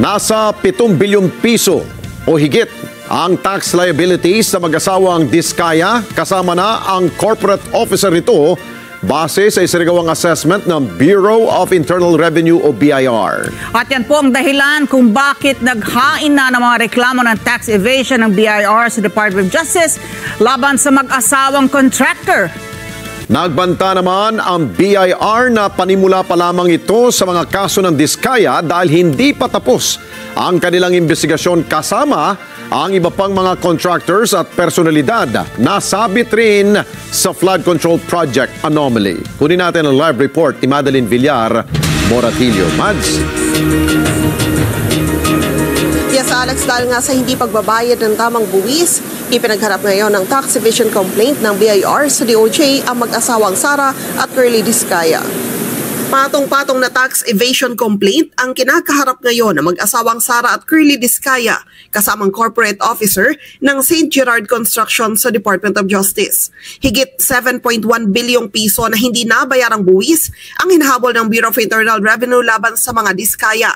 Nasa 7 bilyong piso o higit ang tax liabilities sa mag-asawang Diskaya, kasama na ang corporate officer nito base sa isarigawang assessment ng Bureau of Internal Revenue o BIR. At yan po ang dahilan kung bakit naghain na ng mga reklamo ng tax evasion ng BIR sa Department of Justice laban sa mag-asawang contractor. Nagbanta naman ang BIR na panimula pa lamang ito sa mga kaso ng Diskaya dahil hindi pa tapos ang kanilang investigasyon kasama ang iba pang mga contractors at personalidad na sabit rin sa flood control project anomaly. Kunin natin ang live report ni Madeline Villar, Moratillo. Mads? Yes, Alex, dahil nga sa hindi pagbabayad ng tamang buwis, ipinagharap ngayon ng tax evasion complaint ng BIR sa DOJ ang mag-asawang Sara at Curly Diskaya. Patong-patong na tax evasion complaint ang kinakaharap ngayon ng mag-asawang Sara at Curly Diskaya kasamang corporate officer ng St. Gerard Construction sa Department of Justice. Higit 7.1 bilyong piso na hindi nabayarang buwis ang hinahabol ng Bureau of Internal Revenue laban sa mga Diskaya.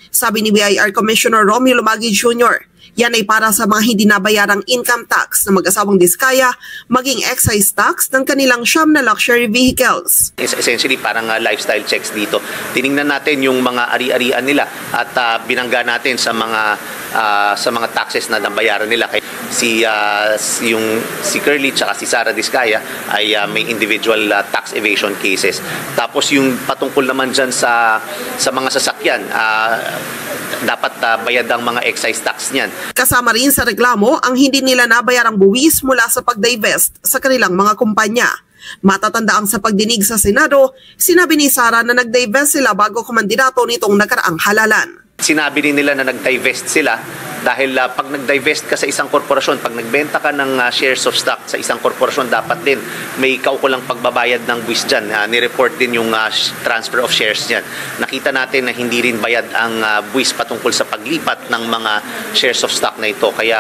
Sabi ni BIR Commissioner Romeo Lumagi Jr., yan ay para sa mga hindi nabayarang income tax na mag-asawang Diskaya, maging excise tax ng kanilang siyam na luxury vehicles. Essentially, parang lifestyle checks dito. Tiningnan natin yung mga ari-arian nila at binangga natin sa mga taxes na nabayaran nila. Si Curly at si Sara Diskaya ay may individual tax evasion cases. Tapos yung patungkol naman dyan sa mga sasakyan, dapat bayad ang mga excise tax niyan. Kasama rin sa reklamo ang hindi nila nabayarang buwis mula sa pag-divest sa kanilang mga kumpanya. Matatanda ang sa pagdinig sa Senado, sinabi ni Sara na nag-divest sila bago kumandidato nitong nakaraang halalan. Sinabi rin nila na nag-divest sila dahil pag nag-divest ka sa isang korporasyon, pag nagbenta ka ng shares of stock sa isang korporasyon, dapat din may kaukulang pagbabayad ng buwis dyan. Nireport din yung transfer of shares dyan. Nakita natin na hindi rin bayad ang buwis patungkol sa paglipat ng mga shares of stock na ito. Kaya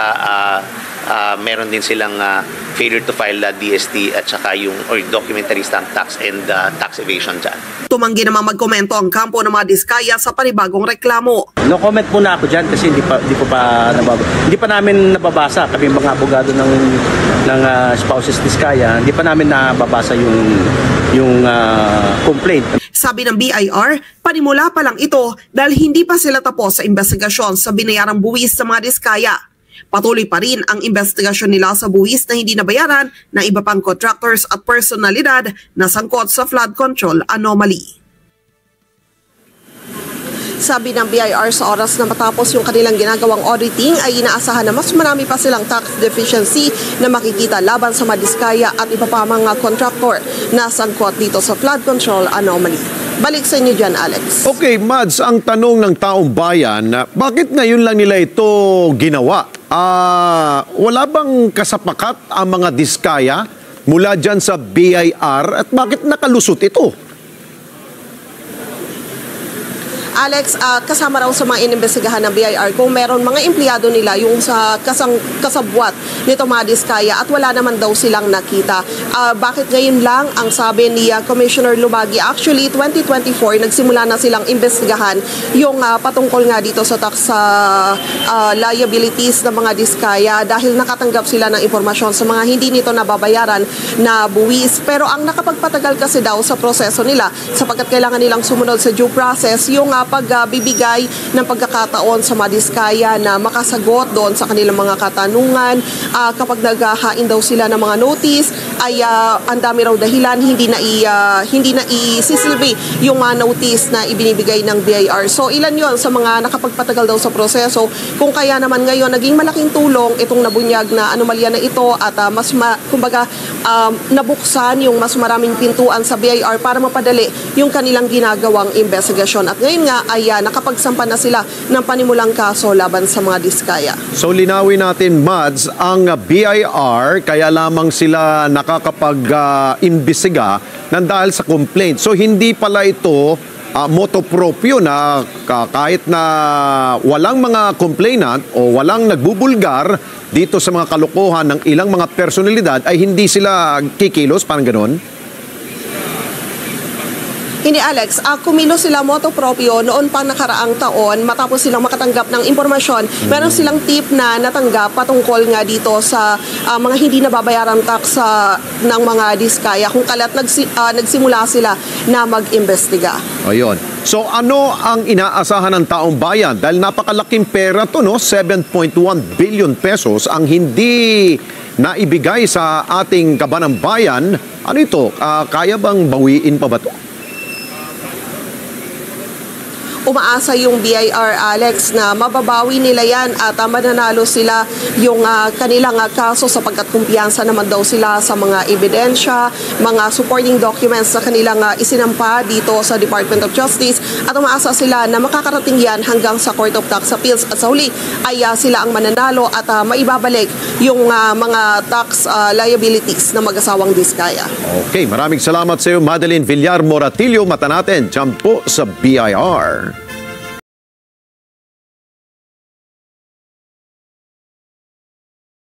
meron din silang failure to file DST at saka yung documentary stamp tax and tax evasion dyan. Tumanggi naman magkomento ang kampo ng mga Diskaya sa panibagong reklamo. No comment muna ako dyan kasi hindi pa namin nababasa, kami mga abogado ng spouses Diskaya, hindi pa namin nababasa yung complaint. Sabi ng BIR, panimula pa lang ito dahil hindi pa sila tapos sa investigasyon sa binayarang buwis sa mga Diskaya. Patuloy pa rin ang investigasyon nila sa buwis na hindi nabayaran ng iba pang contractors at personalidad na sangkot sa flood control anomaly. Sabi ng BIR, sa oras na matapos yung kanilang ginagawang auditing ay inaasahan na mas marami pa silang tax deficiency na makikita laban sa mga Diskaya at iba pa mga contractor na sangkot dito sa flood control anomaly. Balik sa inyo dyan, Alex. Okay, Mads, ang tanong ng taong bayan, bakit ngayon lang nila ito ginawa? Wala bang kasapakat ang mga Diskaya mula dyan sa BIR at bakit nakalusot ito? Alex, kasama raw sa mga inimbestigahan ng BIR kung meron mga empleyado nila yung sa kasabwat nito mga Diskaya at wala naman daw silang nakita. Bakit ngayon lang ang sabi ni Commissioner Lumagi? Actually, 2024, nagsimula na silang imbestigahan yung patungkol nga dito sa tax liabilities ng mga Diskaya dahil nakatanggap sila ng impormasyon sa mga hindi nito nababayaran na buwis. Pero ang nakapagpatagal kasi daw sa proseso nila sapagkat kailangan nilang sumunod sa due process yung pagbibigay ng pagkakataon sa mga Diskaya na makasagot doon sa kanilang mga katanungan. Kapag naghahain daw sila ng mga notice, ay ang dami raw dahilan, hindi na isisilbi yung mga notice na ibinibigay ng BIR. So ilan yon sa mga nakapagpatagal daw sa proseso, kung kaya naman ngayon naging malaking tulong itong nabunyag na anomalya na ito at nabuksan yung mas maraming pintuan sa BIR para mapadali yung kanilang ginagawang investigasyon. At ngayon nga ay nakapagsampa na sila ng panimulang kaso laban sa mga Diskaya. So linawin natin, Mads, ang BIR kaya lamang sila nakakapag-imbestiga nang dahil sa complaint. So hindi pala ito moto proprio na kahit na walang mga complainant o walang nagbubulgar dito sa mga kalokohan ng ilang mga personalidad ay hindi sila kikilos, parang ganon? Hindi, Alex. Kumilos sila motu proprio noon pa nakaraang taon matapos silang makatanggap ng impormasyon. Meron silang tip na natanggap patungkol nga dito sa mga hindi nababayarang tax ng mga diskaya kung kalat nagsimula sila na mag-imbestiga. Ayun. So ano ang inaasahan ng taong bayan? Dahil napakalaking pera to, no? 7.1 billion pesos ang hindi naibigay sa ating kabanang bayan. Ano ito? Kaya bang bawiin pa ba ito? Umaasa yung BIR, Alex, na mababawi nila yan at mananalo sila yung kanilang kaso sapagkat kumpiyansa naman daw sila sa mga ebidensya, mga supporting documents na kanilang isinampa dito sa Department of Justice at umaasa sila na makakarating yan hanggang sa Court of Tax Appeals at sa huli ay sila ang mananalo at maibabalik yung mga tax liabilities ng mag-asawang diskaya. Okay, maraming salamat sa iyo, Madeline Villar Moratillo. Mata natin, dyan po sa BIR.